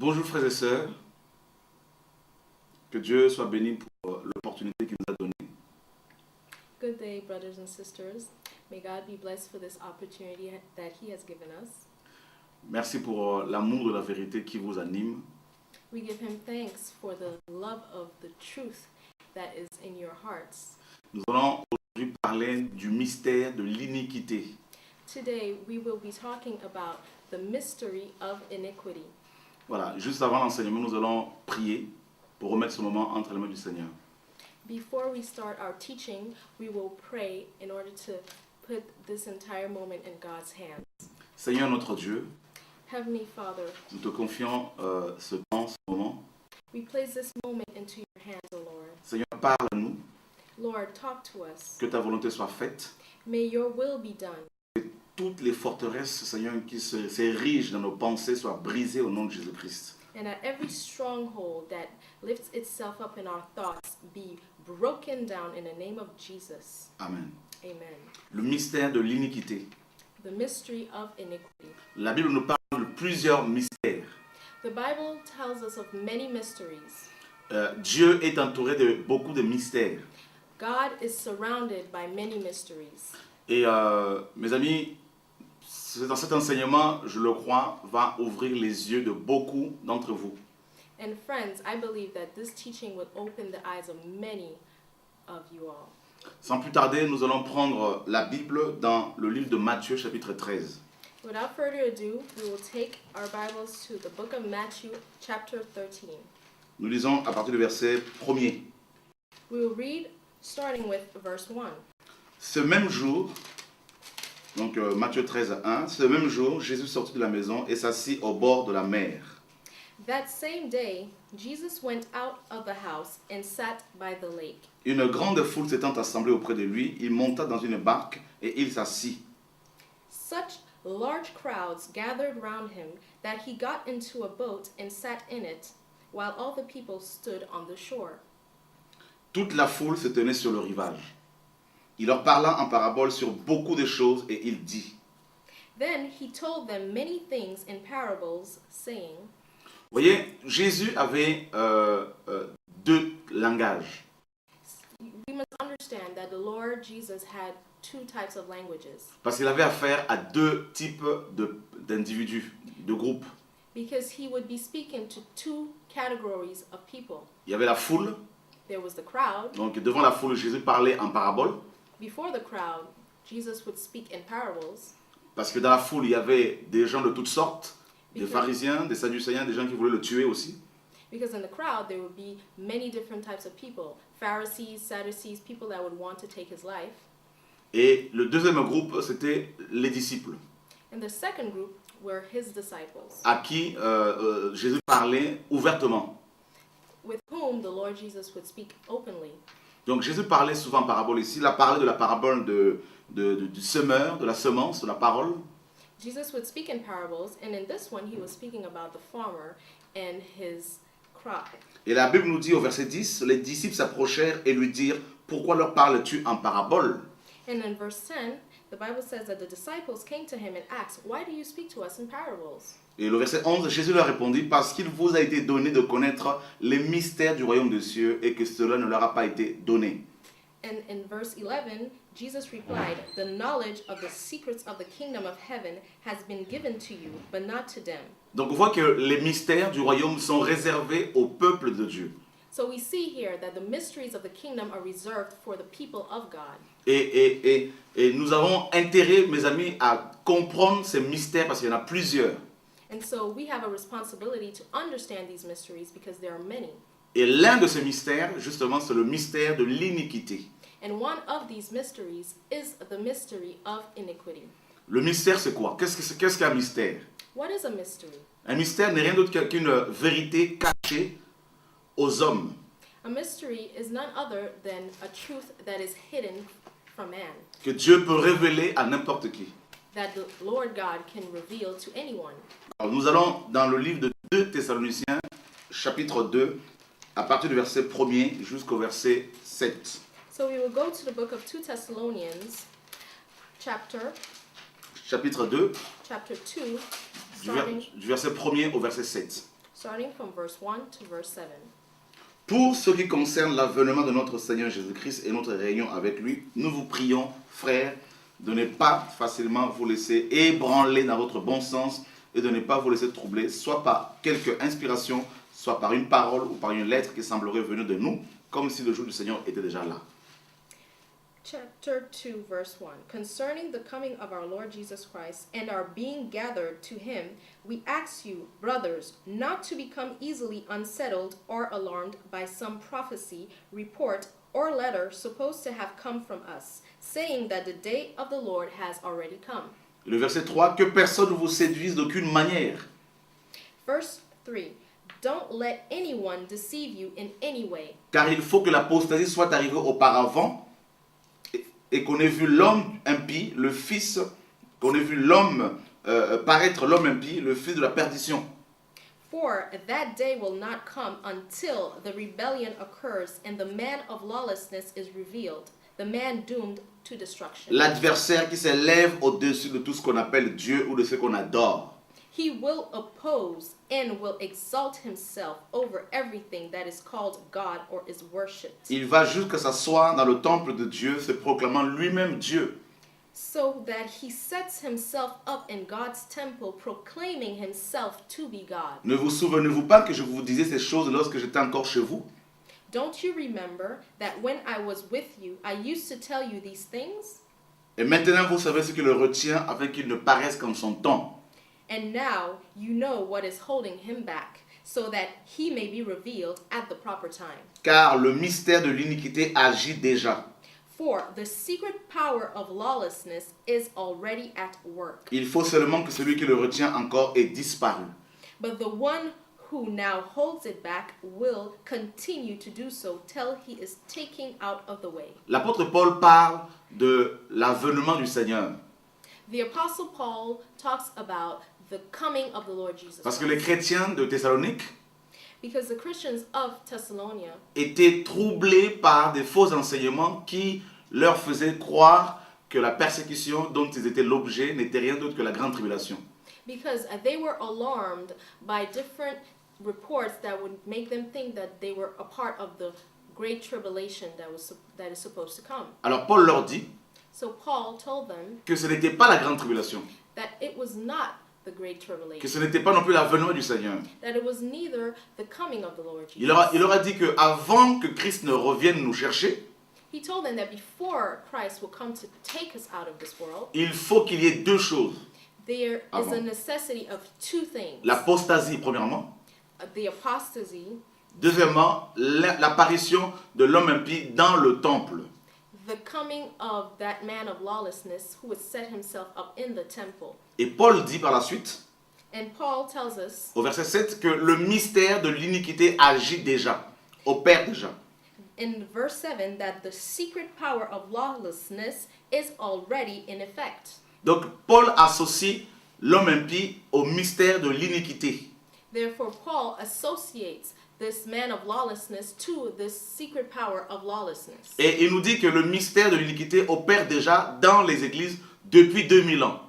Bonjour frères et sœurs, que Dieu soit béni pour l'opportunité qu'il nous a donnée. Good day, brothers and sisters. May God be blessed for this opportunity that He has given us. Merci pour l'amour de la vérité qui vous anime. We give Him thanks for the love of the truth that is in your hearts. Nous allons aujourd'hui parler du mystère de l'iniquité. Today, we will be talking about the mystery of iniquity. Voilà, juste avant l'enseignement, nous allons prier pour remettre ce moment entre les mains du Seigneur. Before we start our teaching, we will pray in order to put this entire moment in God's hands. Seigneur notre Dieu, Heavenly Father, nous te confions ce temps, ce moment. we place this moment into your hands, O Lord. Seigneur, parle à nous, Lord, talk to us. que ta volonté soit faite. May your will be done. Que toutes les forteresses, Seigneur, qui s'érigent dans nos pensées soient brisées au nom de Jésus-Christ. And that every stronghold that lifts itself up in our thoughts be broken down in the name of Jesus. Amen. Amen. Le mystère de l'iniquité. The mystery of iniquity. La Bible nous parle de plusieurs mystères. The Bible tells us of many mysteries. Dieu est entouré de beaucoup de mystères. God is surrounded by many mysteries. Et mes amis, dans cet enseignement, je le crois, va ouvrir les yeux de beaucoup d'entre vous. And friends, I believe that this teaching will open the eyes of many of you all. Sans plus tarder, nous allons prendre la Bible dans le livre de Matthieu, chapitre 13. Without further ado, we will take our Bibles to the book of Matthew, chapter 13. Nous lisons à partir du verset 1er. We will read starting with verse 1. Ce même jour, donc Matthieu 13, 1, ce même jour, Jésus sortit de la maison et s'assit au bord de la mer. That same day, Jesus went out of the house and sat by the lake. Une grande foule s'étant assemblée auprès de lui, il monta dans une barque et il s'assit. Such large crowds gathered round him that he got into a boat and sat in it, while all the people stood on the shore. Toute la foule se tenait sur le rivage. Il leur parla en parabole sur beaucoup de choses et il dit. Then he told them many things in parables, saying, Vous voyez, Jésus avait deux langages. we must understand that the Lord Jesus had two types of languages, Parce qu'il avait affaire à deux types d'individus, de groupes. because he would be speaking to two categories of people. Il y avait la foule. There was the crowd. Donc devant la foule, Jésus parlait en parabole. Before the crowd, Jesus would speak in parables, Parce que dans la foule, il y avait des gens de toutes sortes. Des Because- pharisiens, des sadducéens, des gens qui voulaient le tuer aussi. because in the crowd there would be many different types of people: Pharisees, Sadducees, people that would want to take his life. Et le deuxième groupe, c'était les disciples, And the second group were his disciples, à qui Jésus parlait ouvertement. with whom the Lord Jesus would speak openly. Donc Jésus parlait souvent en parabole ici. Il a parlé de la parabole du semeur, de la semence, de la parole. Jesus would speak in parables, and in this one he was speaking about the farmer and his crop. Et la Bible nous dit au verset 10, les disciples s'approchèrent et lui dirent, pourquoi leur parles-tu en parabole? And in verse 10, the Bible says that the disciples came to him and asked, "Why do you speak to us in parables?" Et le verset 11, Jésus leur répondit, parce qu'il vous a été donné de connaître les mystères du royaume des cieux et que cela ne leur a pas été donné. And in verse 11, Jesus replied, "The knowledge of the secrets of the kingdom of heaven has been given to you, but not to them." Donc on voit que les mystères du royaume sont réservés au peuple de Dieu. So we see here that the mysteries of the kingdom are reserved for the people of God. Et nous avons intérêt, mes amis, à comprendre ces mystères parce qu'il y en a plusieurs. And so we have a responsibility to understand these mysteries because there are many. Et l'un de ces mystères, justement, c'est le mystère de l'iniquité. And one of these mysteries is the mystery of iniquity. Le mystère, c'est quoi? Qu'est-ce qu'un mystère? What is a mystery? Un mystère n'est rien d'autre qu'une vérité cachée aux hommes. A mystery is none other than a truth that is hidden from man, Que Dieu peut révéler à n'importe qui. that the Lord God can reveal to anyone. Alors, nous allons dans le livre de 2 Thessaloniciens, chapitre 2, à partir du verset 1er jusqu'au verset 7. So we will go to the book of 2 Thessalonians, chapitre Chapitre 2, chapter 2, du verset 1er au verset 7. starting from verse 1 to verse 7. Pour ce qui concerne l'avènement de notre Seigneur Jésus-Christ et notre réunion avec lui, nous vous prions, frères, de ne pas facilement vous laisser ébranler dans votre bon sens et de ne pas vous laisser troubler, soit par quelque inspiration, soit par une parole ou par une lettre qui semblerait venir de nous, comme si le jour du Seigneur était déjà là. Chapter 2, verse 1. Concerning the coming of our Lord Jesus Christ and our being gathered to him, we ask you, brothers, not to become easily unsettled or alarmed by some prophecy, report, or letter supposed to have come from us, saying that the day of the Lord has already come. Le verset 3, que personne ne vous séduise d'aucune manière. Verse 3. Don't let anyone deceive you in any way. Car il faut que l'apostasie soit arrivée auparavant et qu'on ait vu l'homme impie, le fils, qu'on ait vu l'homme paraître l'homme impie, le fils de la perdition. For that day will not come until the rebellion occurs and the man of lawlessness is revealed, the man doomed to destruction. L'adversaire qui s'élève au-dessus de tout ce qu'on appelle Dieu ou de ce qu'on adore. He will oppose and will exalt himself over everything that is called God or is worshipped, Il va jusqu'à s'asseoir dans le temple de Dieu, se proclamant lui-même Dieu. so that he sets himself up in God's temple, proclaiming himself to be God. Ne vous souvenez-vous pas que je vous disais ces choses lorsque j'étais encore chez vous? Don't you remember that when I was with you, I used to tell you these things? Et maintenant vous savez ce qui le retient afin qu'il ne paraisse qu'en son temps. And now you know what is holding him back, so that he may be revealed at the proper time. Car le mystère de l'iniquité agit déjà. For the secret power of lawlessness is already at work. Il faut seulement que celui qui le retient encore ait disparu. But the one who now holds it back will continue to do so till he is taken out of the way. L'apôtre Paul parle de l'avènement du Seigneur. The Apostle Paul talks about the coming of the Lord Jesus Parce que les Christ. chrétiens de Thessalonique Because the Christians of Thessalonica étaient troublés par des faux enseignements qui leur faisaient croire que la persécution dont ils étaient l'objet n'était rien d'autre que la grande tribulation. because they were alarmed by different reports that would make them think that they were a part of the great tribulation that is supposed to come. Alors Paul leur dit So Paul told them que ce n'était pas la grande tribulation, that it was not the great que tribulation, ce n'était pas non plus l'avènement du Seigneur. that it was neither the coming of the Lord Il leur Jesus. a dit qu'avant que Christ ne revienne nous chercher, He told them that before Christ will come to take us out of this world, il faut qu'il y ait deux choses. there is Avant. a necessity of two things. L'apostasie, premièrement. The apostasy, Deuxièmement, l'apparition de l'homme impie dans le temple. the coming of that man of lawlessness who would set himself up in the temple. Et Paul dit par la suite, And Paul tells us au verset 7, que le mystère de l'iniquité agit déjà, opère déjà. in verse 7 that the secret power of lawlessness is already in effect. Donc Paul associe l'homme impie au mystère de l'iniquité. Therefore, Paul associates this man of lawlessness to this secret power of lawlessness. Et il nous dit que le mystère de l'iniquité opère déjà dans les églises depuis 2000 ans.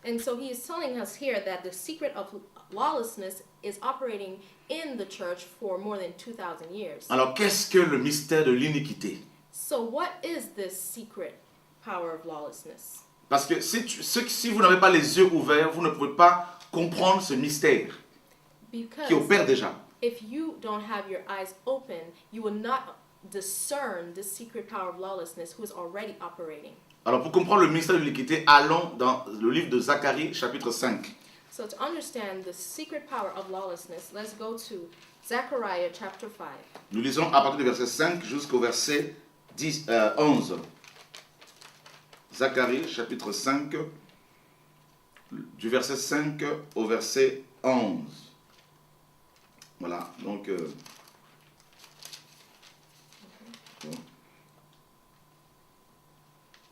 And so he is telling us here that the secret of lawlessness is operating in the church for more than 2,000 years. Alors qu'est-ce que le mystère de l'iniquité? So what is this secret power of lawlessness? Parce que si vous n'avez pas les yeux ouverts, vous ne pouvez pas comprendre ce mystère qui Because opère déjà. if you don't have your eyes open, you will not discern the secret power of lawlessness who is already operating. Alors pour comprendre le mystère de l'iniquité, allons dans le livre de Zacharie, chapitre 5. So to understand the secret power of lawlessness, let's go to Zechariah chapter 5. Nous lisons à partir du verset 5 jusqu'au verset 11. Zacharie, chapitre 5, du verset 5 au verset 11. Voilà, donc... bon.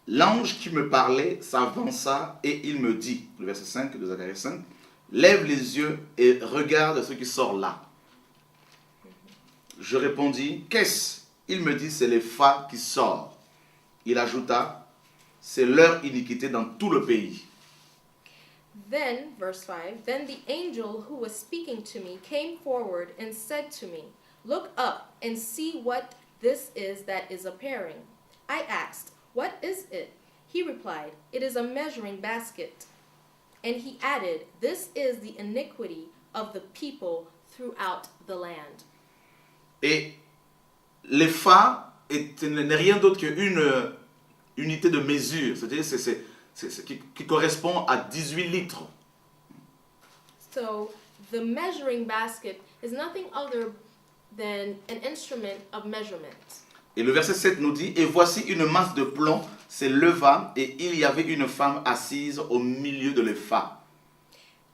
L'ange qui me parlait s'avança et il me dit, le verset 5 de Zacharie 5, lève les yeux et regarde ce qui sort là. Je répondis, qu'est-ce? Il me dit, c'est l'épha qui sort. Il ajouta, c'est leur iniquité dans tout le pays. Then, verse 5, then the angel who was speaking to me came forward and said to me, "Look up and see what this is that is appearing." I asked, "What is it?" He replied, "It is a measuring basket." And he added, "This is the iniquity of the people throughout the land." Et l'épha n'est rien d'autre qu'une unité de mesure, c'est-à-dire qui correspond à 18 litres. So the measuring basket is nothing other than an instrument of measurement. Et le verset 7 nous dit, « Et voici une masse de plomb s'éleva, et il y avait une femme assise au milieu de l'épha. »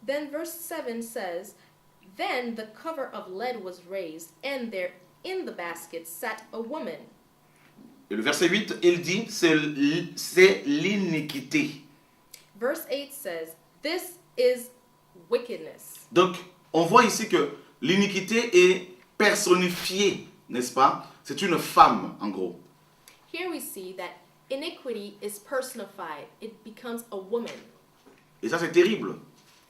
Then verse 7 says, "Then the cover of lead was raised, and there in the basket sat a woman." Et le verset 8, il dit, c'est l'iniquité. Verse 8 says, "This is wickedness." Donc, on voit ici que l'iniquité est personnifiée, n'est-ce pas? C'est une femme, en gros. Here we see that iniquity is personified. It becomes a woman. Et ça, c'est terrible.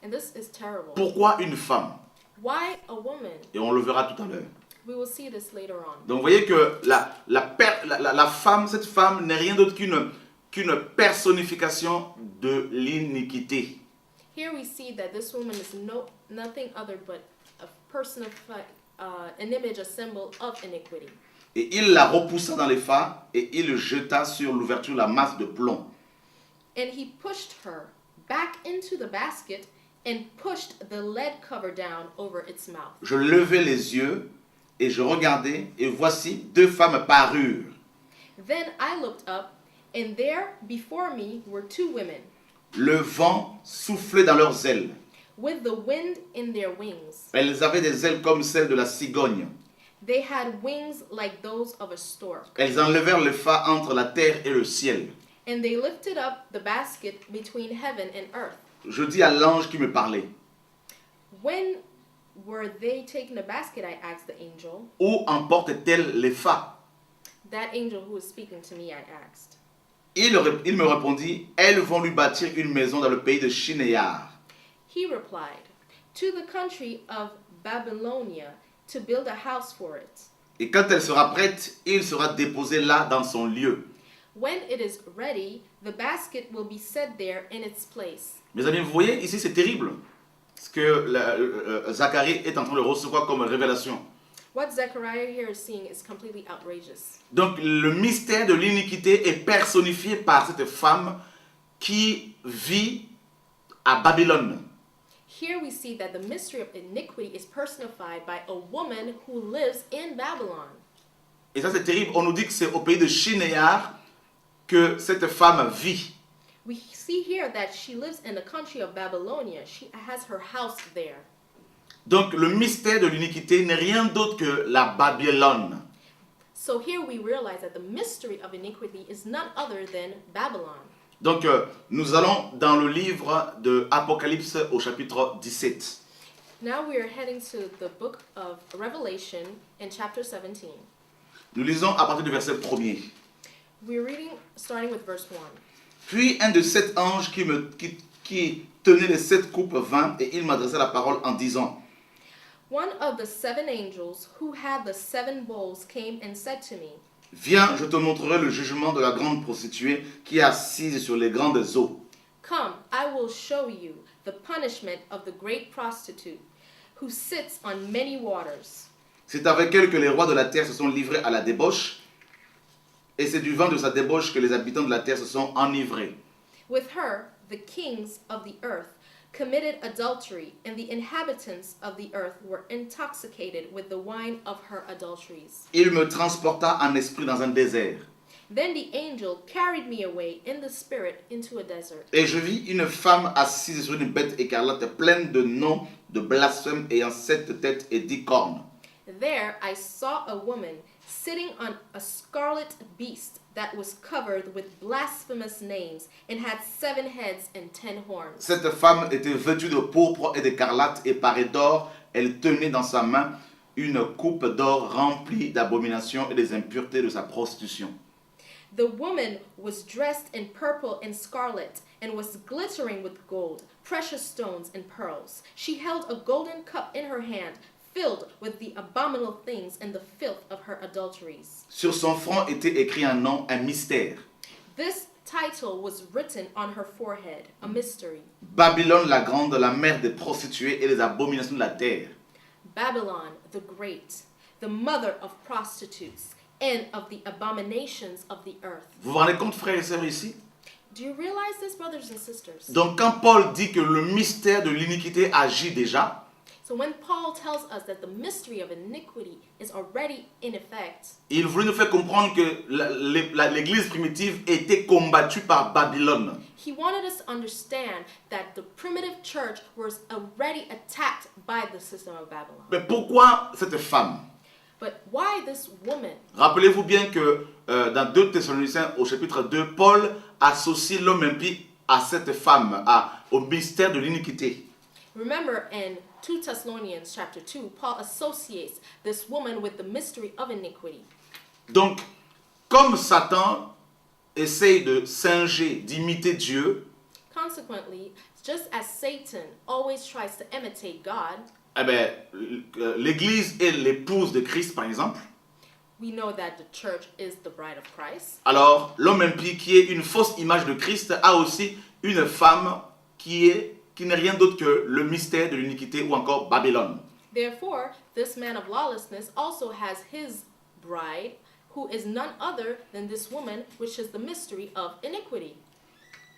And this is terrible. Pourquoi une femme? Why a woman? Et on le verra tout à l'heure. We will see this later on. Donc, vous voyez que la femme, cette femme n'est rien d'autre qu'une personnification de l'iniquité. Here we see that this woman is nothing other but a personified, an image, a symbol of iniquity. Et il la repoussa dans l'épha et il jeta sur l'ouverture la masse de plomb. And he pushed her back into the basket and pushed the lead cover down over its mouth. Je levai les yeux et je regardai et voici deux femmes parurent. Then I looked up, and there before me were two women, Le vent soufflait dans leurs ailes. with the wind in their wings. Elles avaient des ailes comme celles de la cigogne. They had wings like those of a stork. Elles enlevèrent l'épha entre la terre et le ciel. And they lifted up the basket between heaven and earth. Je dis à l'ange qui me parlait, When were they taking the basket? I asked the angel. où emporte-t-elle l'épha? That angel who was speaking to me, I asked. Il me répondit, elles vont lui bâtir une maison dans le pays de Shinéar. He replied, "To the country of Babylonia, to build a house for it. Et quand elle sera prête, il sera déposé là dans son lieu. When it is ready, the basket will be set there in its place." Mes amis, vous voyez, ici c'est terrible. Ce que Zacharie est en train de recevoir comme révélation. What Zechariah here is seeing is completely outrageous. Donc le mystère de l'iniquité est personnifié par cette femme qui vit à Babylone. Here we see that the mystery of iniquity is personified by a woman who lives in Babylon. Et ça c'est terrible. On nous dit que c'est au pays de Shinéar que cette femme vit. We see here that she lives in the country of Babylonia. She has her house there. Donc le mystère de l'iniquité n'est rien d'autre que la Babylone. So here we realize that the mystery of iniquity is none other than Babylon. Donc nous allons dans le livre de Apocalypse au chapitre 17. Now we are heading to the book of Revelation in chapter 17. Nous lisons à partir du verset 1er. We're reading starting with verse 1. Puis un de sept anges qui tenait les sept coupes vint et il m'adressa la parole en disant, One of the seven angels who had the seven bowls came and said to me, viens, je te montrerai le jugement de la grande prostituée qui est assise sur les grandes eaux. "Come, I will show you the punishment of the great prostitute who sits on many waters." C'est avec elle que les rois de la terre se sont livrés à la débauche, et c'est du vin de sa débauche que les habitants de la terre se sont enivrés. With her, the kings of the earth committed adultery, and the inhabitants of the earth were intoxicated with the wine of her adulteries. Il me transporta en esprit dans un désert, Then the angel carried me away in the spirit into a desert. et je vis une femme assise sur une bête écarlate pleine de noms de blasphème ayant 7 têtes et 10 cornes. There I saw a woman sitting on a scarlet beast that was covered with blasphemous names and had 7 heads and 10 horns. Cette femme était vêtue de pourpre et d'écarlate et parée d'or. Elle tenait dans sa main une coupe d'or remplie d'abominations et des impuretés de sa prostitution. The woman was dressed in purple and scarlet and was glittering with gold, precious stones, and pearls. She held a golden cup in her hand, filled with the abominable things and the filth of her adulteries. Sur son front était écrit un nom, un mystère. This title was written on her forehead, a mystery. Babylone la grande, la mère des prostituées et des abominations de la terre. Babylon the Great, the mother of prostitutes and of the abominations of the earth. Vous vous rendez compte, frères et sœurs, ici? Do you realize this, brothers and sisters? Donc quand Paul dit que le mystère de l'iniquité agit déjà, So when Paul tells us that the mystery of iniquity is already in effect, il voulait nous faire comprendre que l'église primitive était combattue par Babylone. he wanted us to understand that the primitive church was already attacked by the system of Babylon. Mais pourquoi cette femme? But why this woman? Rappelez-vous bien que dans 2 Thessaloniciens au chapitre 2, Paul associe l'homme impie à cette femme, au mystère de l'iniquité. Remember in 2 Thessalonians chapter 2, Paul associates this woman with the mystery of iniquity. Donc, comme Satan essaye de singer, d'imiter Dieu, Consequently, just as Satan always tries to imitate God, eh bien, l'église est l'épouse de Christ, par exemple. we know that the church is the bride of Christ. Alors, l'homme impie qui est une fausse image de Christ a aussi une femme qui n'est rien d'autre que le mystère de l'iniquité ou encore Babylone. Therefore, this man of lawlessness also has his bride, who is none other than this woman, which is the mystery of iniquity.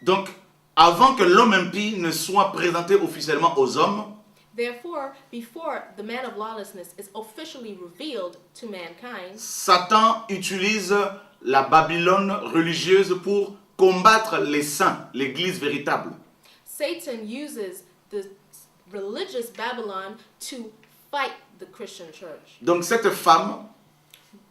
Donc, avant que l'homme impie ne soit présenté officiellement aux hommes, Therefore, before the man of lawlessness is officially revealed to mankind, Satan utilise la Babylone religieuse pour combattre les saints, l'église véritable. Satan uses the religious Babylon to fight the Christian church. Donc cette femme,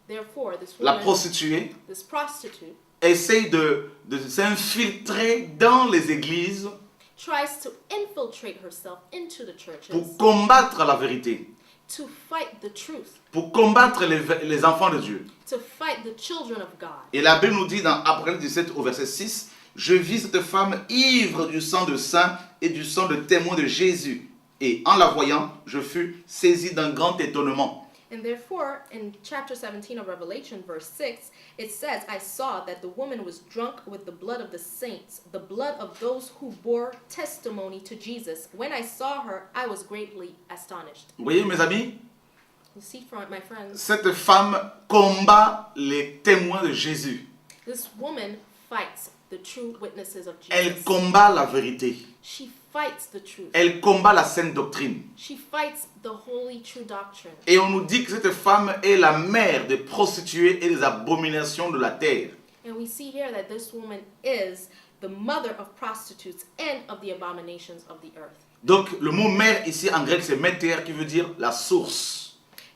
Therefore, this la woman, prostituée, this prostitute, essaye de s'infiltrer dans les églises tries to infiltrate herself into the churches pour combattre la vérité, to fight the truth, pour combattre les enfants de Dieu. to fight the children of God. Et la Bible nous dit dans Apocalypse 17 au verset 6, « Je vis cette femme ivre du sang de saints et du sang de témoins de Jésus. Et en la voyant, je fus saisi d'un grand étonnement. » And therefore, in chapter 17 of Revelation, verse 6, it says, I saw that the woman was drunk with the blood of the saints, the blood of those who bore testimony to Jesus. When I saw her, I was greatly astonished. Vous voyez mes amis, You see, my friends, cette femme combat les témoins de Jésus. this woman fights the true witnesses of Elle Jesus. combat la vérité. She fights the truth. Elle combat la sainte doctrine. She fights the holy true doctrine. Et on nous dit que cette femme est la mère des prostituées et des abominations de la terre. And we see here that this woman is the mother of prostitutes and of the abominations of the earth. Donc le mot mère ici en grec c'est méter qui veut dire la source.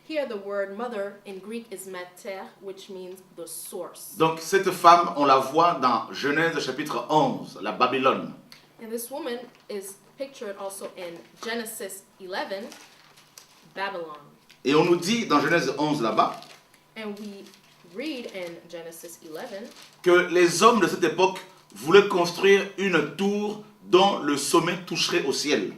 Here the word mother in Greek is mater, which means the source. Donc cette femme, on la voit dans Genèse chapitre 11, la Babylone. And this woman is pictured also in Genesis 11, Babylon. Et on nous dit dans Genèse 11 là-bas And we read in Genesis 11 que les hommes de cette époque voulaient construire une tour dont le sommet toucherait au ciel.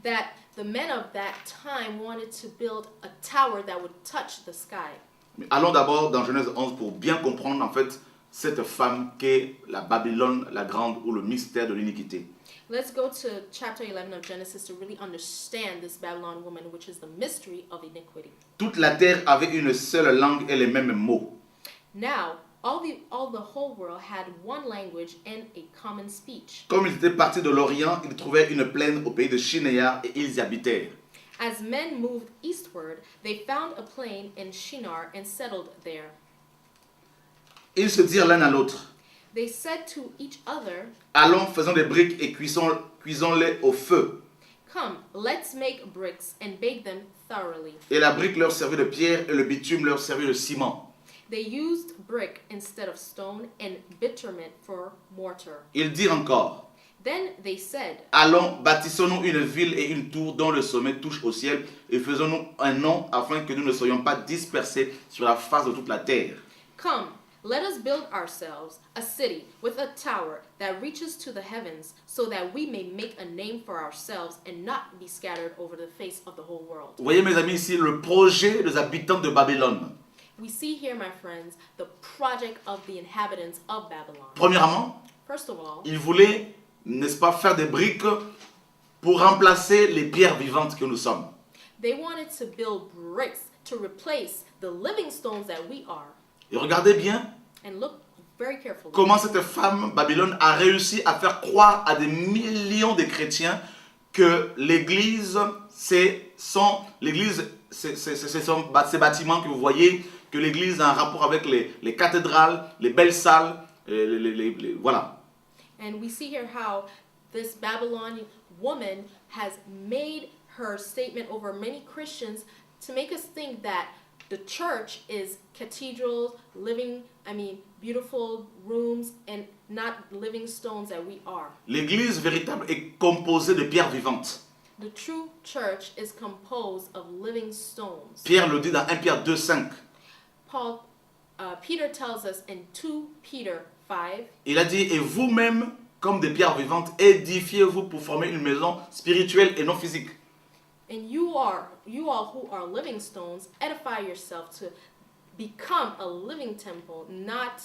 that the men of that time wanted to build a tower that would touch the sky. Mais allons d'abord dans Genèse 11 pour bien comprendre en fait cette femme qu'est la Babylone la grande ou le mystère de l'iniquité. Let's go to chapter 11 of Genesis to really understand this Babylon woman, which is the mystery of iniquity. Toute la terre avait une seule langue et les mêmes mots. Now, all the whole world had one language and a common speech. Comme ils étaient partis de l'Orient, ils trouvèrent une plaine au pays de Shinéar et ils y habitèrent. As men moved eastward, they found a plain in Shinar and settled there. Ils se dirent l'un à l'autre, They said to each other, allons, faisons des briques et cuisons-les au feu. Come, let's make bricks and bake them thoroughly. Et la brique leur servit de pierre et le bitume leur servit de ciment. They used brick instead of stone and bitumen for mortar. Ils dirent encore, Then they said, allons, bâtissons-nous une ville et une tour dont le sommet touche au ciel et faisons-nous un nom afin que nous ne soyons pas dispersés sur la face de toute la terre. Come, Let us build ourselves a city with a tower that reaches to the heavens, so that we may make a name for ourselves and not be scattered over the face of the whole world. Vous voyez mes amis ici le projet des habitants de Babylone. We see here, my friends, the project of the inhabitants of Babylon. Premièrement, First of all, ils voulaient, n'est-ce pas, faire des briques pour remplacer les pierres vivantes que nous sommes. they wanted to build bricks to replace the living stones that we are. Et regardez bien And look very carefully. comment cette femme Babylone a réussi à faire croire à des millions de chrétiens que l'église, c'est ces bâtiments que vous voyez, que l'église a un rapport avec les cathédrales, les belles salles, voilà. And we see here how this Babylonian woman has made her statement over many Christians to make us think that the church is cathedrals, beautiful rooms, and not living stones that we are. L'église véritable est composée de pierres vivantes. The true church is composed of living stones. Pierre le dit dans 1 Pierre 2,5. Peter tells us in 2 Peter 5, Il a dit, et vous-même, comme des pierres vivantes, édifiez-vous pour former une maison spirituelle et non physique. and you all who are living stones, edify yourself to become a living temple, not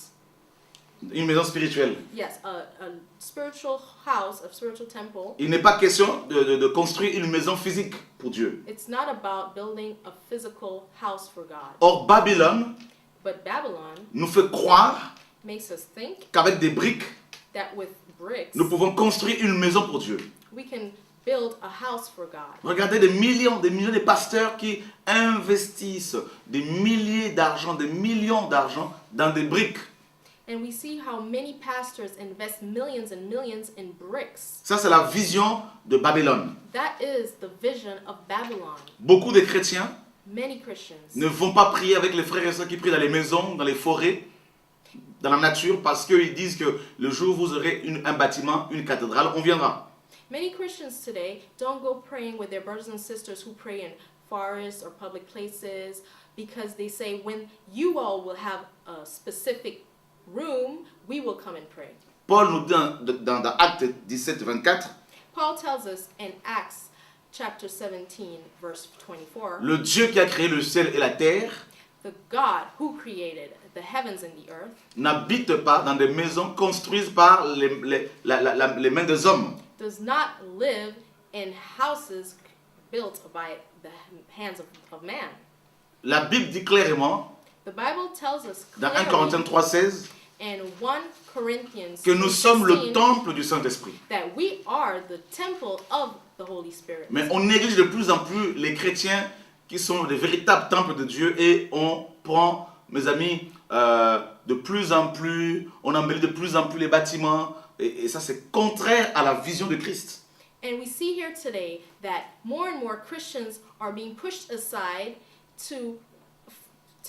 Une maison spirituelle. a spiritual house, a spiritual temple. Il n'est pas question de construire une maison physique pour Dieu. It's not about building a physical house for God. Or, Babylone But Babylon nous fait croire makes us think qu'avec des briques, that with bricks, nous pouvons construire une maison pour Dieu. we can build a house for God. Regardez des millions de pasteurs qui investissent des milliers d'argent, des millions d'argent dans des briques. And we see how many pastors invest millions and millions in bricks. Ça, c'est la vision de Babylone. That is the vision of Babylon. Beaucoup de chrétiens Many Christians ne vont pas prier avec les frères et sœurs qui prient dans les maisons, dans les forêts, dans la nature, parce qu'ils disent que le jour où vous aurez un bâtiment, une cathédrale, on viendra. Many Christians today don't go praying with their brothers and sisters who pray in forests or public places, because they say when you all will have a specific room, we will come and pray. Paul nous dit dans Actes 17, 24, Paul tells us in Acts chapter 17, verse 24, le Dieu qui a créé le ciel et la terre the God who created the heavens and the earth n'habite pas dans des maisons construites par les mains des hommes. does not live in houses built by the hands of man. La Bible dit clairement, The Bible tells us dans 1 Corinthiens clearly 3,16, in 1 Corinthians que nous sommes le 16 temple du Saint-Esprit. that we are the temple of the Holy Spirit. Mais on néglige de plus en plus les chrétiens qui sont des véritables temples de Dieu et on prend, mes amis, de plus en plus, on embellit de plus en plus les bâtiments et ça c'est contraire à la vision de Christ. And we see here today that more and more Christians are being pushed aside to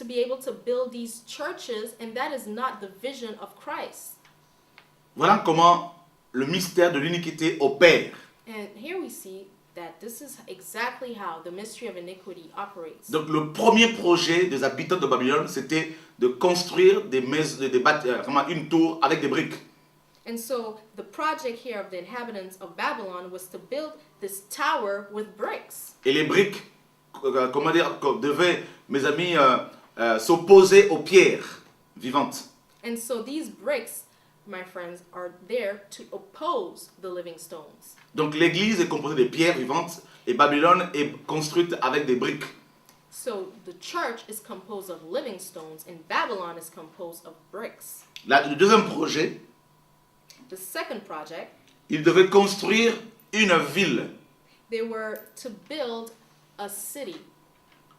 be able to build these churches, and that is not the vision of Christ. Voilà comment le mystère de l'iniquité opère. And here we see that this is exactly how the mystery of iniquity operates. Donc le premier projet des habitants de Babylone, c'était de construire des maisons, une tour avec des briques. And so the project here of the inhabitants of Babylon was to build this tower with bricks. Et les briques, devaient, mes amis, s'opposer aux pierres vivantes. And so these bricks, my friends, are there to oppose the living stones. Donc l'église est composée de pierres vivantes et Babylone est construite avec des briques. So the church is composed of living stones and Babylon is composed of bricks. Le deuxième projet, The second project, ils devaient construire une ville. they were to build a city.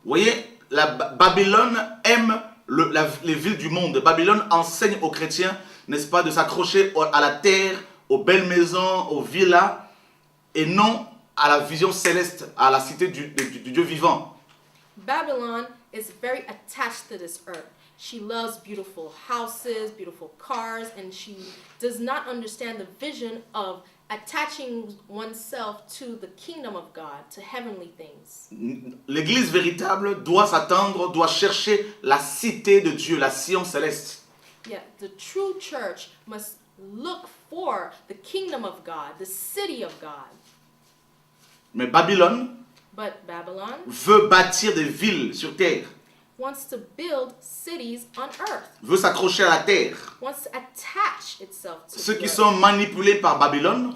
Vous voyez, Babylone aime les villes du monde. Babylone enseigne aux chrétiens, n'est-ce pas, de s'accrocher à la terre, aux belles maisons, aux villas, et non à la vision céleste, à la cité du Dieu vivant. Babylon is very attached to this earth. She loves beautiful houses, beautiful cars, and she does not understand the vision of attaching oneself to the kingdom of God, to heavenly things. L'église véritable doit s'attendre, doit chercher la cité de Dieu, la Sion céleste. Yeah, the true church must look for the kingdom of God, the city of God. Mais Babylone But Babylon veut bâtir des villes sur terre, wants to build cities on earth, veut s'accrocher à la terre. wants to attach itself to Ceux the qui earth. sont manipulés par Babylone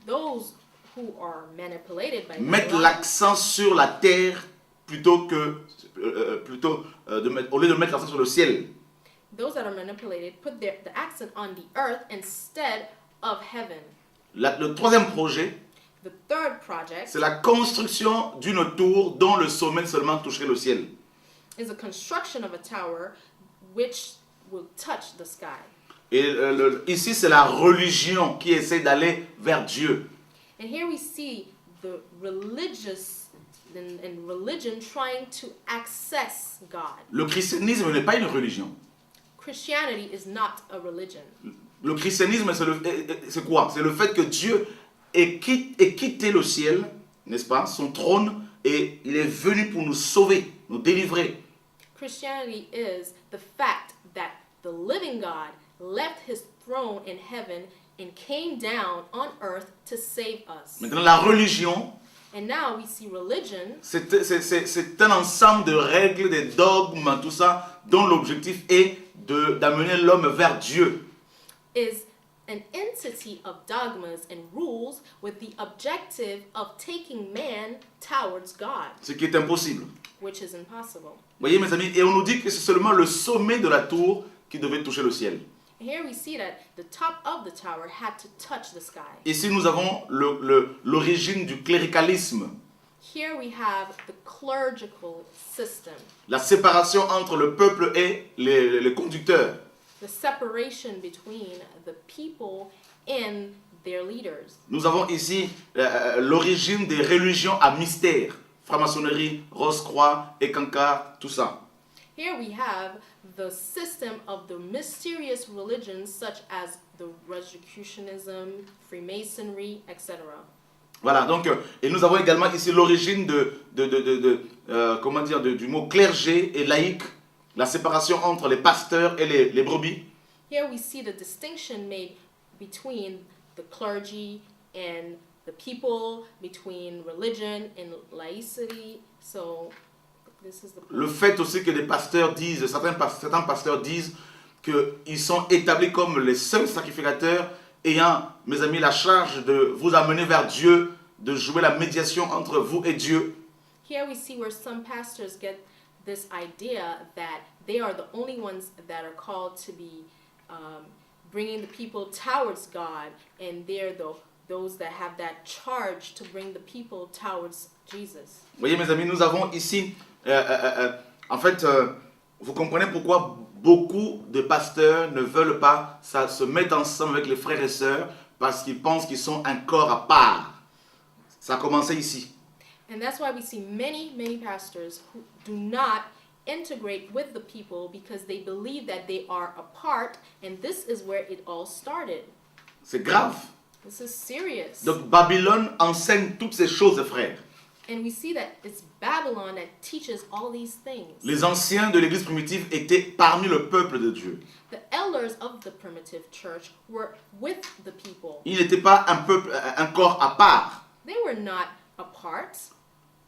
Those who are manipulated by mettent Babylon l'accent sur la terre plutôt que au lieu de mettre l'accent sur le ciel. those that are manipulated put the accent on the earth instead of heaven. Le troisième projet, The third project c'est la construction d'une tour dont le sommet seulement toucherait le ciel. is a construction of a tower which will touch the sky. Et ici, c'est la religion qui essaie d'aller vers Dieu. And here we see the religious and religion trying to access God. Le christianisme n'est pas une religion. Christianity is not a religion. Le christianisme, c'est quoi? C'est le fait que Dieu ait quitté le ciel, n'est-ce pas, son trône, et il est venu pour nous sauver, nous délivrer. Christianity is the fact that the living God left his throne in heaven and came down on earth to save us. Maintenant, la religion, And now we see religion c'est un ensemble de règles, de dogmes, tout ça, dont l'objectif est d'amener l'homme vers Dieu. is an entity of dogmas and rules with the objective of taking man towards God, Ce qui est impossible. which is impossible. Vous voyez, mes amis, et on nous dit que c'est seulement le sommet de la tour qui devait toucher le ciel. Here we see that the top of the tower had to touch the sky. Ici, nous avons l'origine du cléricalisme, Here we have the clerical system, la séparation entre le peuple et les conducteurs. the separation between the people and their leaders. Nous avons ici l'origine des religions à mystère, franc-maçonnerie, Rose-Croix, Ekankar, tout ça. Here we have the system of the mysterious religions such as the Rosicrucianism, Freemasonry, etc. Voilà, donc, et nous avons également ici l'origine du mot clergé et laïque, la séparation entre les pasteurs et les brebis. Here we see the distinction made between the clergy and the people, between religion and laicity. So this is the Le fait aussi que les pasteurs disent, certains pasteurs disent qu'ils sont établis comme les seuls sacrificateurs ayant, mes amis, la charge de vous amener vers Dieu, de jouer la médiation entre vous et Dieu. Here we see where some pastors get this idea that they are the only ones that are called to be bringing the people towards God, and they're those that have that charge to bring the people towards Jesus. Vous voyez, mes amis, nous avons ici, en fait, vous comprenez pourquoi beaucoup de pasteurs ne veulent pas se mettre ensemble avec les frères et sœurs parce qu'ils pensent qu'ils sont un corps à part. Ça a commencé ici. And that's why we see many pastors who do not integrate with the people because they believe that they are apart, and this is where it all started. C'est grave. This is serious. Donc Babylone enseigne toutes ces choses, frères. And we see that it's Babylon that teaches all these things. Les anciens de l'église primitive étaient parmi le peuple de Dieu. The elders of the primitive church were with the people. Ils n'étaient pas un peuple, un corps à part. They were not apart.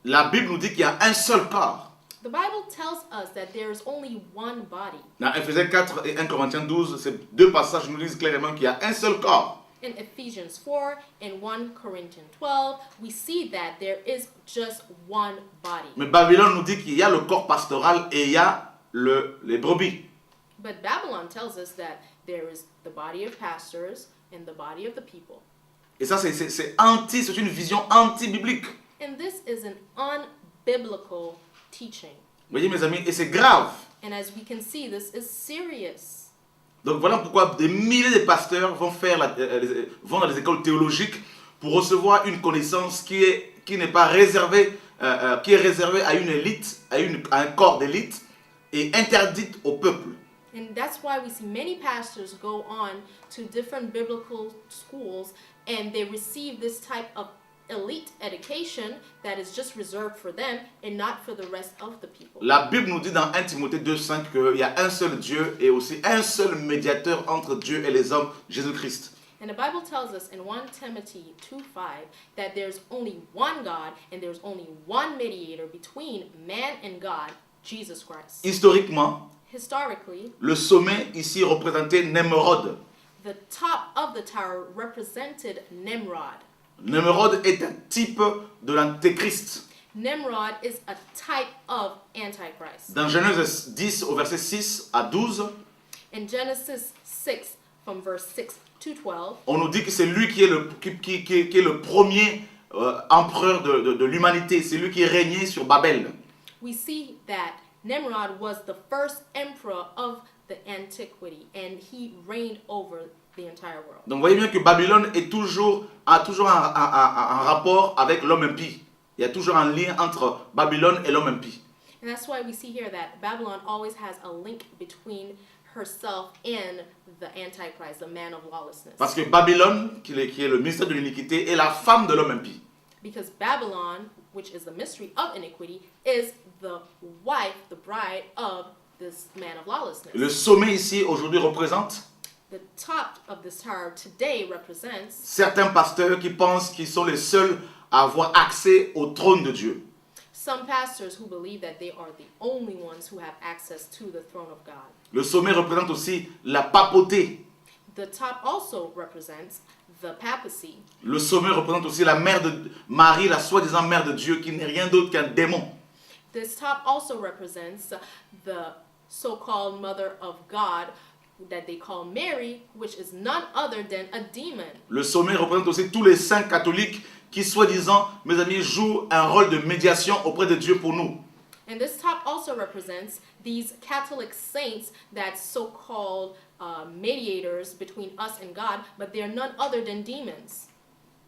La Bible nous dit qu'il y a un seul corps. The Bible tells us that there is only one body. Dans Ephésiens 4 et 1 Corinthiens 12, ces deux passages nous disent clairement qu'il y a un seul corps. In Ephesians 4 and 1 Corinthians 12, we see that there is just one body. Mais Babylone nous dit qu'il y a le corps pastoral et il y a les brebis. But Babylon tells us that there is the body of pastors and the body of the people. Et ça, c'est une vision anti-biblique. And this is an unbiblical teaching. Vous voyez, mes amis, et c'est grave. And as we can see, this is serious. Donc voilà pourquoi des milliers de pasteurs vont dans les écoles théologiques pour recevoir une connaissance qui n'est pas réservée, qui est réservée à une élite, à un corps d'élite et interdite au peuple. And that's why we see many pastors go on to different biblical schools and they receive this type of elite education that is just reserved for them and not for the rest of the people. La Bible nous dit dans 1 Timothée 2,5 qu'il y a un seul Dieu et aussi un seul médiateur entre Dieu et les hommes, Jésus-Christ. And the Bible tells us in 1 Timothy 2:5 that there's only one God and there's only one mediator between man and God, Jesus Christ. Historiquement, Historically, le sommet ici représentait Nemrod. the top of the tower represented Nimrod. Nemrod est un type de l'antéchrist. Nimrod is a type of Antichrist. Dans Genèse 10 au verset 6 à 12, In Genesis 6 from verse 6 to 12, on nous dit que c'est lui qui est le premier empereur de l'humanité. C'est lui qui régnait sur Babel. we see that Nimrod was the first emperor of the antiquity and he reigned over the entire world. Donc vous voyez bien que Babylone a toujours un rapport avec l'homme impie. Il y a toujours un lien entre Babylone et l'homme impie. And that's why we see here that Babylon always has a link between herself and the Antichrist, the man of lawlessness. Parce que Babylone, qui est le ministère de l'iniquité, est la femme de l'homme impie. Because Babylon, which is the mystery of iniquity, is the wife, the bride of this man of lawlessness. Le sommet ici aujourd'hui représente The top of this tower today represents certains pasteurs qui pensent qu'ils sont les seuls à avoir accès au trône de Dieu. some pastors who believe that they are the only ones who have access to the throne of God. Le sommet représente aussi la papauté. The top also represents the papacy. Le sommet représente aussi la mère de Marie, la soi-disant mère de Dieu, qui n'est rien d'autre qu'un démon. This top also represents the so-called mother of God that they call Mary, which is none other than a demon. Le sommet représente aussi tous les saints catholiques qui, soi-disant, mes amis, jouent un rôle de médiation auprès de Dieu pour nous. And this top also represents these Catholic saints that so-called mediators between us and God, but they are none other than demons.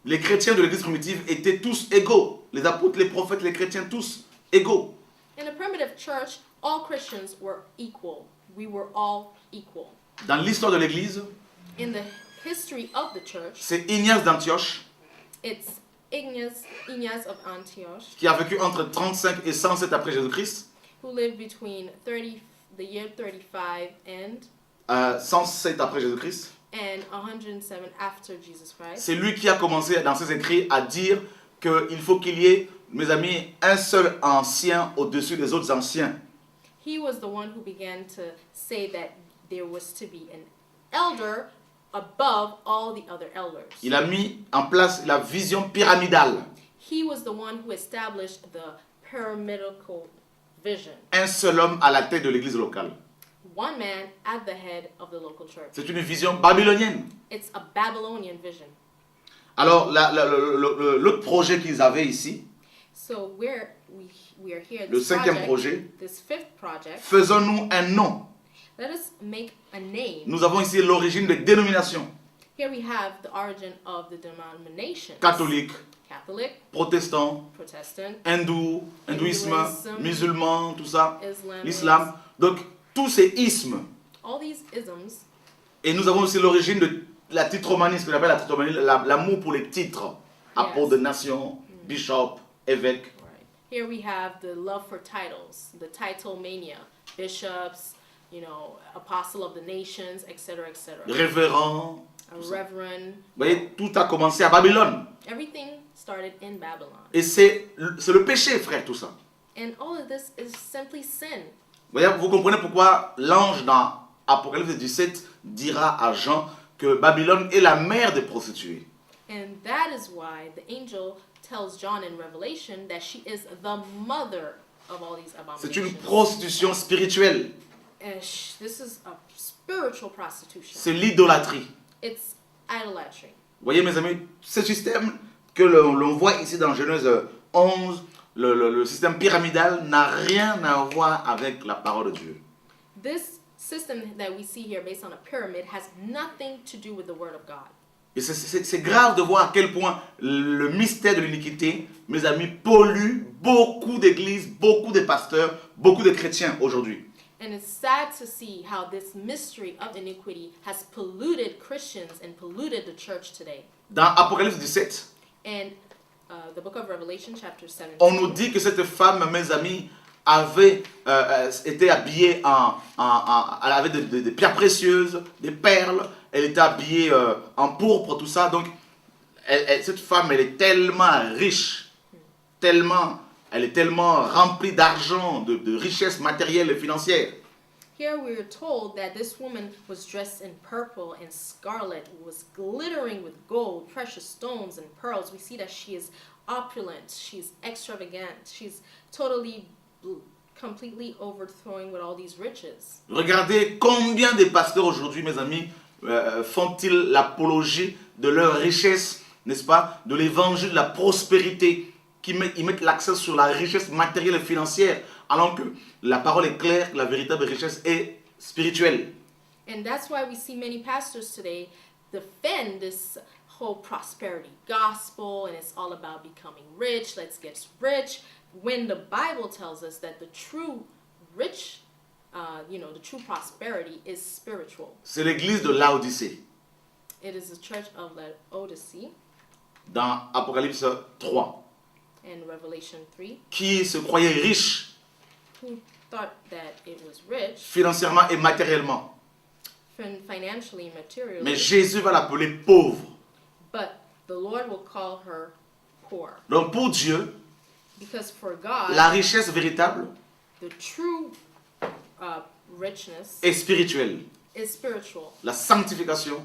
Les chrétiens de l'église primitive étaient tous égaux. Les apôtres, les prophètes, les chrétiens, tous égaux. In the primitive church, all Christians were equal. We were all equal. Dans l'histoire de l'église, In the history of the church, c'est Ignace d'Antioche it's Ignaz of Antioch, qui a vécu entre 35 et 107 après Jésus-Christ. who lived between the year 35 and 107 après Jésus-Christ. and 107 after Jesus Christ. C'est lui qui a commencé dans ses écrits à dire qu'il faut qu'il y ait, mes amis, un seul ancien au-dessus des autres anciens. He was the one who began to say that there was to be an elder above all the other elders. Il a mis en place la vision pyramidale. He was the one who established the pyramidal vision. Un seul homme à la tête de l'église locale. One man at the head of the local church. C'est une vision babylonienne. It's a Babylonian vision. Alors, l'autre projet qu'ils avaient ici, So we are here. le This cinquième projet, this fifth project. faisons-nous un nom. Let us make a name. Nous avons ici l'origine des dénominations. Here we have the origin of the denominations. Catholique, Catholic, protestant, Protestant, hindouisme, Hinduism, musulman, tout ça, Islam, l'islam. Donc, tous ces ismes. all these isms. Et nous avons aussi l'origine de la titromanie, ce qu'on appelle la titromanie, l'amour pour les titres. Apôtre de nation, bishop, évêque. Right. Here we have the love for titles, the title mania, bishops, apostle of the nations, etc., etc. Révérend. A reverend. Vous voyez, tout a commencé à Babylone. Everything started in Babylon. Et c'est le péché, frère, tout ça. And all of this is simply sin. Voyez, vous comprenez pourquoi l'ange dans Apocalypse 17 dira à Jean que Babylone est la mère des prostituées. And that is why the angel tells John in Revelation that she is the mother of all these C'est une abominations. prostitution spirituelle. And this is a spiritual prostitution. C'est l'idolâtrie. It's idolatry. Vous voyez, mes amis, ce système que l'on voit ici dans Genèse 11, le système pyramidal n'a rien à voir avec la parole de Dieu. This system that we see here based on a pyramid has nothing to do with the word of God. Et c'est grave de voir à quel point le mystère de l'iniquité, mes amis, pollue beaucoup d'églises, beaucoup de pasteurs, beaucoup de chrétiens aujourd'hui. And it's sad to see how this mystery of iniquity has polluted Christians and polluted the church today. Dans Apocalypse 17, And the book of Revelation, chapter 17. On nous dit que cette femme, mes amis, avait été habillée elle avait des pierres précieuses, des perles, elle était habillée en pourpre, tout ça. Donc, cette femme, elle est tellement riche, elle est tellement remplie d'argent, de richesses matérielles et financières. Here we are told that this woman was dressed in purple and scarlet, was glittering with gold, precious stones, and pearls. We see that she is opulent, she's extravagant, she's totally, completely overthrowing with all these riches. Regardez combien de pasteurs aujourd'hui, mes amis, font-ils l'apologie de leur richesse, n'est-ce pas, de l'évangile de la prospérité, ils mettent l'accent sur la richesse matérielle et financière, alors que la parole est claire, la véritable richesse est spirituelle. And that's why we see many pastors today defend this whole prosperity gospel, and it's all about becoming rich, let's get rich, when the Bible tells us that the true rich, the true prosperity is spiritual. C'est l'église de Laodicée, It is the church of Laodicea dans Apocalypse 3, in Revelation 3, qui se croyait riche who thought that it was rich financièrement et matériellement. financially and materially, Mais Jésus va l'appeler pauvre. but the Lord will call her poor. Donc pour Dieu, Because for God, la richesse véritable the true richness est spirituelle. is spiritual. La sanctification,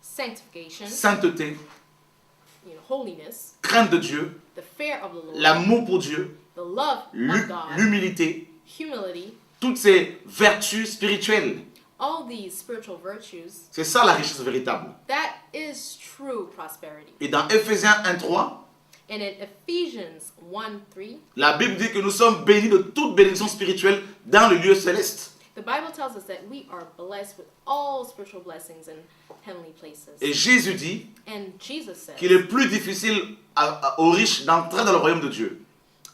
Sanctification, sainteté, holiness, crainte de Dieu, the fear of the Lord, l'amour pour Dieu, the love of God, l'humilité, humility, toutes ces vertus spirituelles. all these spiritual virtues, C'est ça la richesse véritable. that is true prosperity. Et dans Ephésiens 1:3, And in Ephesians 1:3, la Bible dit que nous sommes bénis de toute bénédiction spirituelle dans le lieu céleste. the Bible tells us that we are blessed with all spiritual blessings in heavenly places. Et Jésus dit And Jesus says qu'il est plus difficile aux riches d'entrer dans le royaume de Dieu.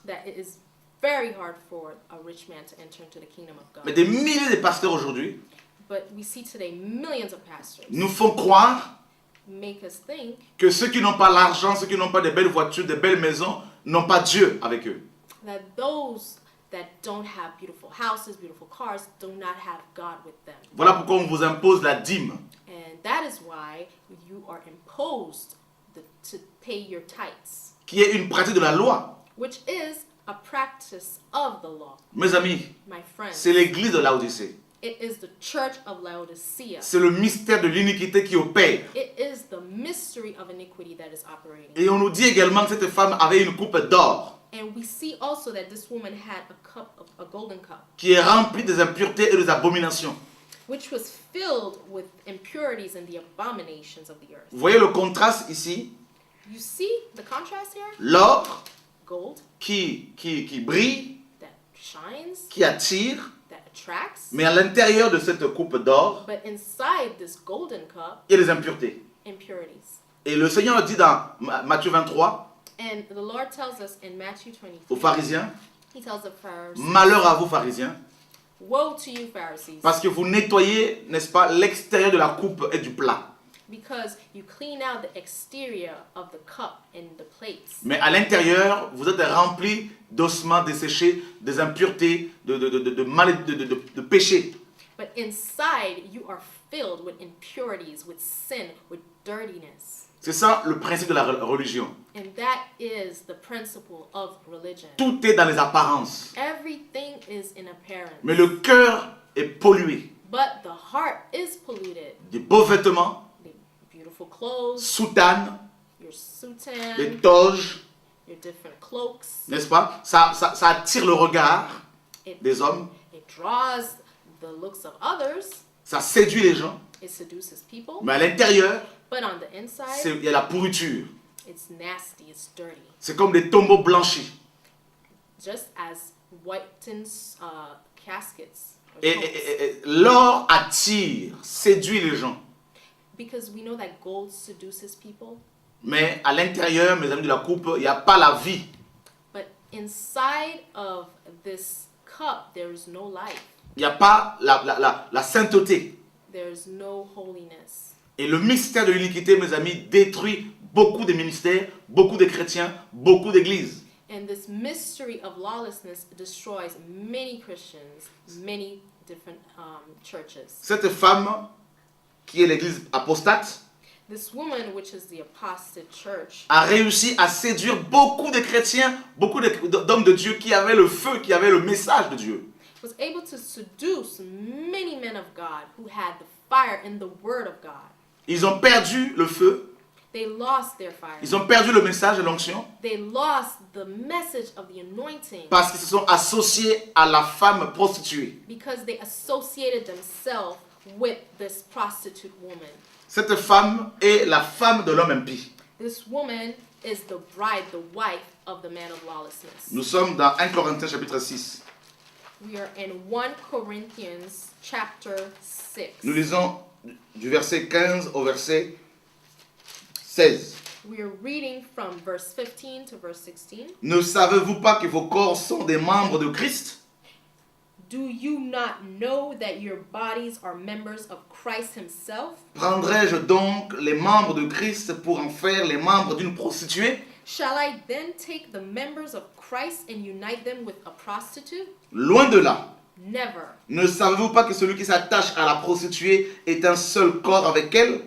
that it is very hard for a rich man to enter into the kingdom of Mais God. des milliers de pasteurs aujourd'hui But we see today millions of pastors nous font croire make us think que ceux qui n'ont pas l'argent, ceux qui n'ont pas de belles voitures, de belles maisons, n'ont pas Dieu avec eux. that those that don't have beautiful houses, beautiful cars, do not have God with them. Voilà pourquoi on vous impose la dîme. And that is why you are imposed to pay your tithes, Qui est une pratique de la loi. which is a practice of the law. Mes amis, My friends, c'est l'église de Laodicée. it is the church of Laodicea. C'est le mystère de l'iniquité qui opère. It is the mystery of iniquity that is operating. Et on nous dit également que cette femme avait une coupe d'or And we see also that this woman had a golden cup, qui est remplie des impuretés et des abominations. which was filled with impurities and the abominations of the earth. Vous voyez le contraste ici? You see the contrast here? L'or Gold qui brille, that shines, qui attire, that attracts, mais à l'intérieur de cette coupe d'or, but inside this golden cup, il y a des impuretés. impurities. Et le Seigneur dit dans Matthieu 23 And the Lord tells us in Matthew aux 23, pharisiens, He tells the Pharisees, malheur à vous pharisiens, woe to you Pharisees, parce que vous nettoyez, n'est-ce pas, l'extérieur de la coupe et du plat. because you clean out the exterior of the cup and the plates. Mais à l'intérieur, vous êtes remplis d'ossements desséchés, des impuretés, de péchés. But inside you are filled with impurities, with sin, with dirtiness. C'est ça le principe de la religion. And that is the principle of religion. Tout est dans les apparences. Everything is in appearance. Mais le cœur est pollué. But the heart is polluted. Des beaux vêtements, The beautiful clothes, soutanes, your des soutane, toges, your different cloaks. n'est-ce pas? Ça attire le regard It, des hommes, it draws the looks of others. ça séduit les gens. It seduces people. Mais à l'intérieur, But on the inside, il y a la pourriture. it's nasty, it's dirty. C'est comme des tombeaux blanchis. Just as whitened caskets. Or Et, tombs. et l'or attire, séduit les gens. Because we know that gold seduces people. Mais à l'intérieur, mes amis de la coupe, il n'y a pas la vie. But inside of this cup, there is no life. Il n'y a pas la sainteté. There is no holiness. Et le mystère de l'iniquité, mes amis, détruit beaucoup de ministères, beaucoup de chrétiens, beaucoup d'églises. And this mystery of lawlessness destroys many Christians, many different churches. Cette femme, qui est l'église apostate, This woman, which is the apostate church, a réussi à séduire beaucoup de chrétiens, beaucoup d'hommes de Dieu qui avaient le feu, qui avaient le message de Dieu. was able to seduce many men of God who had the fire in the word of God. Ils ont perdu le feu, They lost their fire. ils ont perdu le message de l'onction They lost the message of the anointing parce qu'ils se sont associés à la femme prostituée. because they associated themselves with this prostitute woman. Cette femme est la femme de l'homme impie. This woman is the bride, the wife of the man of lawlessness. Nous sommes dans 1 Corinthiens chapitre 6. We are in 1 Corinthians chapter 6. Nous lisons du verset 15 au verset 16. We are reading from verse 15 to verse 16. Ne savez-vous pas que vos corps sont des membres de Christ? Do you not know that your bodies are members of Christ himself? Prendrai-je donc les membres de Christ pour en faire les membres d'une prostituée? Shall I then take the members of Christ and unite them with a prostitute? Loin de là. Never. Ne savez-vous pas que celui qui s'attache à la prostituée est un seul corps avec elle?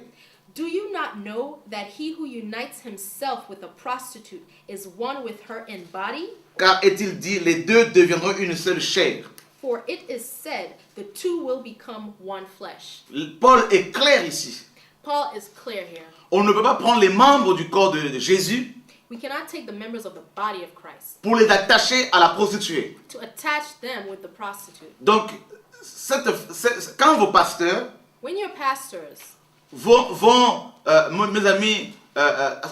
Do you not know that he who unites himself with a prostitute is one with her in body? Car est-il dit, les deux deviendront une seule chair. For it is said, the two will become one flesh. Paul est clair ici. Paul is clear here. On ne peut pas prendre les membres du corps de Jésus We cannot take the members of the body of Christ pour les attacher à la prostituée. to attach them with the prostitute. Donc, quand vos pasteurs When your pastors vont mes amis,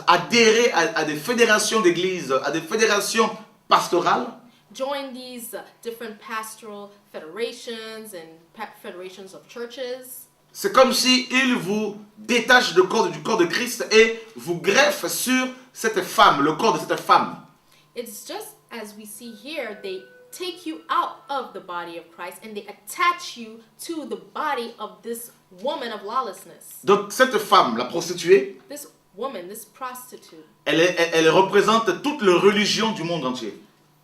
adhérer à des fédérations d'églises, à des fédérations pastorales, join these different pastoral federations and federations of churches, c'est comme si ils vous détachent du corps de Christ et vous greffent sur cette femme, le corps de cette femme. it's just as we see here, they take you out of the body of Christ and they attach you to the body of this woman of lawlessness. Donc cette femme, la prostituée, This woman, this prostitute, elle représente toute la religion du monde entier.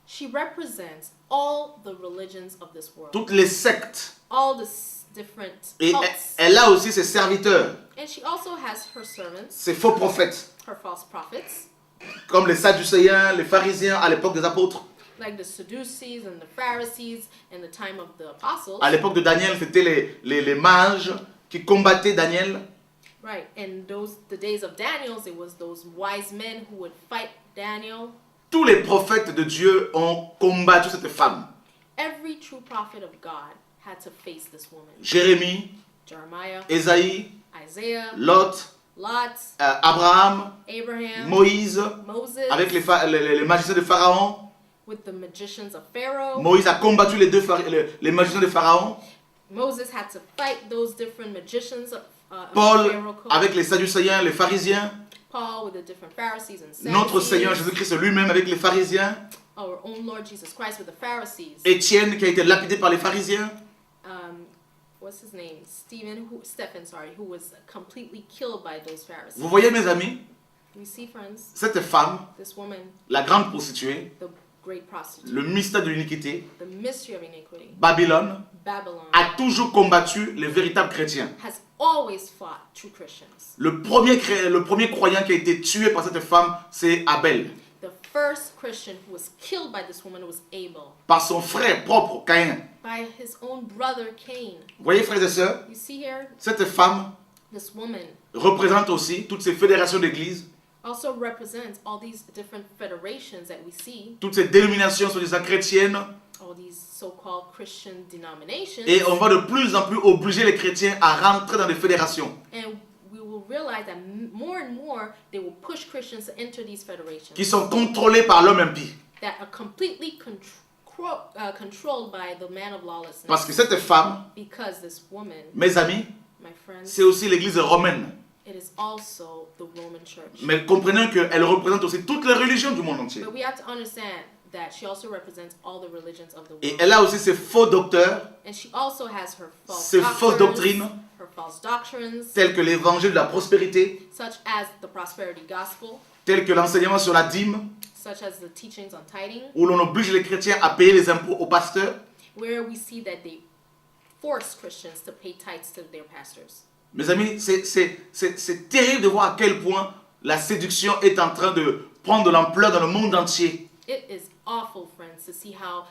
she represents all the religions of this world, Toutes les sectes. all the different Et cults. elle a aussi ses serviteurs, And she also has her servants, ses faux prophètes, her false prophets, comme les Sadducéens, les pharisiens à l'époque des apôtres. like the Sadducees and the Pharisees in the time of the apostles. À l'époque de Daniel, c'était les mages qui combattaient Daniel. Right, and the days of Daniel's, it was those wise men who would fight Daniel. Tous les prophètes de Dieu ont combattu cette femme. Every true prophet of God had to face this woman. Jérémie, Jeremiah, Ésaïe, Isaiah, Lot, Lot, Abraham, Abraham, Moïse, Moses, avec les magiciens de Pharaon. with the magicians of Pharaoh. Moïse a combattu les magiciens de Pharaon. Moses had to fight those different magicians of Paul Pharaoh. avec les Sadducéens, les pharisiens. Paul with the different Pharisees and Sadducees. Notre Seigneur Jésus-Christ lui-même avec les pharisiens. Our own Lord Jesus Christ with the Pharisees. Étienne qui a été lapidé par les pharisiens. What's his name? Stephen, who was completely killed by those Pharisees. Vous voyez mes amis, We see, friends, cette femme, this woman, la grande prostituée, the great prostitute, le mystère de l'iniquité, the mystery of iniquity, Babylone, Babylon, a toujours combattu les véritables chrétiens. has always fought true Christians. Le premier croyant qui a été tué par cette femme, c'est Abel. The first Christian who was killed by this woman was Abel, Par son frère propre, Caïn. by his own brother Cain. Vous voyez frères et sœurs, You see here, cette femme this woman représente aussi toutes ces fédérations d'églises, also represents all these different federations that we see, toutes ces dénominations soi-disant chrétiennes. all these so-called Christian denominations. Et on va de plus en plus obliger les chrétiens à rentrer dans des fédérations And we will realize that more and more they will push Christians to enter these federations qui sont contrôlées par l'homme impie. that are completely controlled by the man of lawlessness. Parce que cette femme, Because this woman, mes amis, my friends, c'est aussi l'église romaine. it is also the Roman Church. Mais comprenons qu'elle représente aussi toutes les religions du monde entier. But we have to understand that she also represents all the religions of the Et world. elle a aussi ses faux docteurs, And she also has her false ses fausses doctrines, doctrines, her false doctrines, telles que l'évangile de la prospérité, such as the prosperity gospel, telles que l'enseignement sur la dîme, such as the teachings on tithing, où l'on oblige les chrétiens à payer les impôts aux pasteurs. where we see that they force Christians to pay tithes to their pastors. Mes amis, c'est terrible de voir à quel point la séduction est en train de prendre de l'ampleur dans le monde entier. It is awful, friends, to see how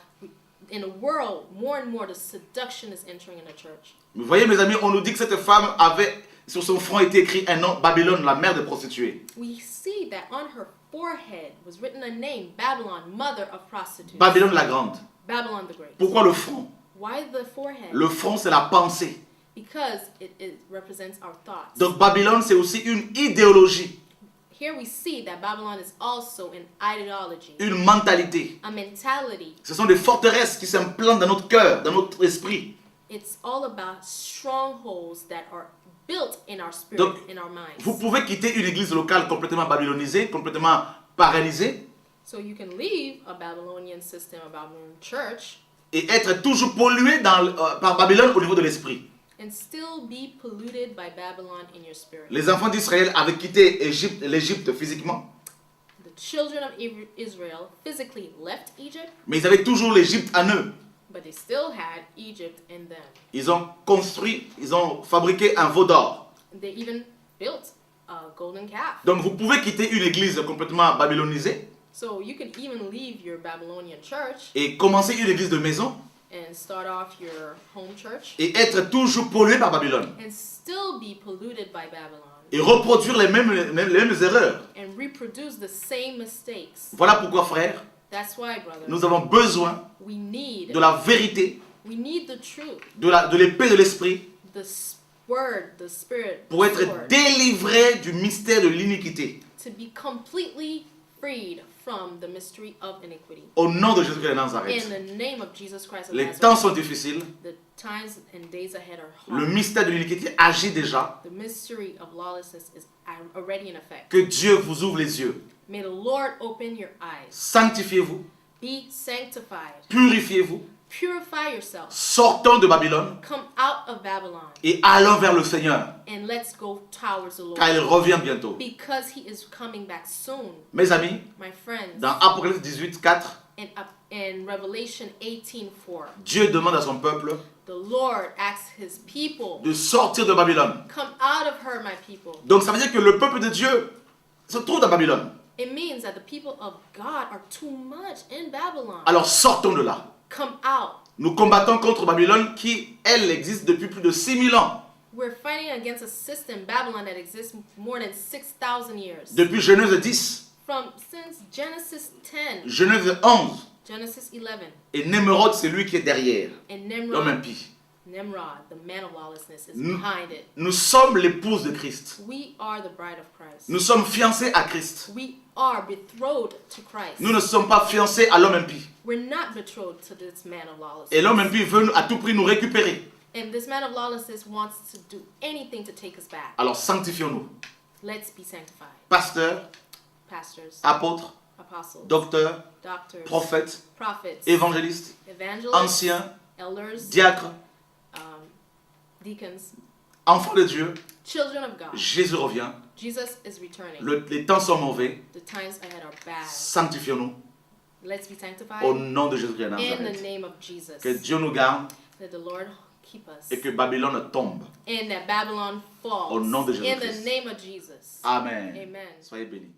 in a world more and more the seduction is entering in the church. Vous voyez, mes amis, on nous dit que cette femme avait, sur son front était écrit un nom, Babylone, la mère des prostituées. We see that on her forehead was written a name, Babylon, mother of prostitutes. Babylone la grande. Babylon the Great. Pourquoi le front? Why the forehead? Le front, c'est la pensée. Because it represents our thoughts. Donc Babylone, c'est aussi une idéologie, Here we see that Babylon is also an ideology, une mentalité. a mentality. Ce sont des forteresses qui s'implantent dans notre cœur, dans notre esprit. It's all about strongholds that are built in our spirit, Donc, in our minds. vous pouvez quitter une église locale complètement babylonisée, complètement paralysée, So you can leave a Babylonian system, a Babylonian church, et être toujours pollué par Babylone au niveau de l'esprit. and still be polluted by Babylon in your spirit. Les enfants d'Israël avaient quitté l'Égypte physiquement, The children of Israel physically left Egypt, mais ils avaient toujours l'Égypte en eux. but they still had Egypt in them. Ils ont construit, ils ont fabriqué un veau d'or. They even built a golden calf. Donc vous pouvez quitter une église complètement babylonisée So you can even leave your Babylonian church et commencer une église de maison and start off your home church et être toujours pollué par Babylone. and still be polluted by Babylon Et reproduire les mêmes erreurs. and reproduce the same mistakes. Voilà pourquoi, frères, That's why, brothers, nous avons besoin we need de la vérité, the truth, de l'épée de l'esprit, the word, the spirit, pour être sword, délivré du mystère de l'iniquité. to be completely freed from the mystery of iniquity. Au nom de Jésus-Christ de In Nazareth. the name of Jesus Christ of Les temps Nazareth, sont difficiles. the times and days ahead are Le hard. mystère de l'iniquité agit déjà. The mystery of lawlessness is already in effect. Que Dieu vous ouvre les yeux. May the Lord open your eyes. Sanctifiez-vous. Be sanctified. Purifiez-vous. Purify yourself. Sortons de Babylone Come out of Babylon et allons vers le Seigneur, and let's go towards the Lord. car il revient bientôt. Because he is coming back soon. Mes amis, My friends, dans Apocalypse 18, 4, in Revelation 18:4, Dieu demande à son peuple the Lord asks his people, de sortir de Babylone. come out of her, my people. Donc ça veut dire que le peuple de Dieu se trouve dans Babylone. It means that the people of God are too much in Babylon. Alors sortons de là. Come out. Nous combattons contre Babylone qui, elle, existe depuis plus de 6000 ans. We're fighting against a system, Babylon, that exists more than 6,000 years. Depuis Genèse 10, Since Genesis 10, Genèse 11. Genesis 11, Et Némérode, c'est lui qui est derrière, and l'homme impie. Nimrod, the man of lawlessness, is Nous, behind it. nous sommes l'épouse de Christ. We are the bride of Christ. Nous sommes fiancés à Christ. We are betrothed to Christ. Nous ne sommes pas fiancés à l'homme impie. We're not betrothed to this man of lawlessness. Et l'homme impie veut à tout prix nous récupérer. And this man of lawlessness wants to do anything to take us back. Alors sanctifions-nous. Let's be sanctified. Pasteurs, Pastors, apôtres, apostles, docteurs, doctors, prophètes, prophets, évangélistes, evangelists, anciens, elders, diacres, deacons, enfants de Dieu. children of God. Jésus revient. Jesus is returning. Les temps sont mauvais. The times ahead are bad. Sanctifions-nous Let's be sanctified au nom de Jésus-Christ de in the Nazareth. name of Jesus. Que Dieu nous garde That the Lord keep us. et que Babylone tombe. And that Babylon falls. Au nom de In the Jésus-Christ. name of Jesus. Amen. Amen. Soyez bénis.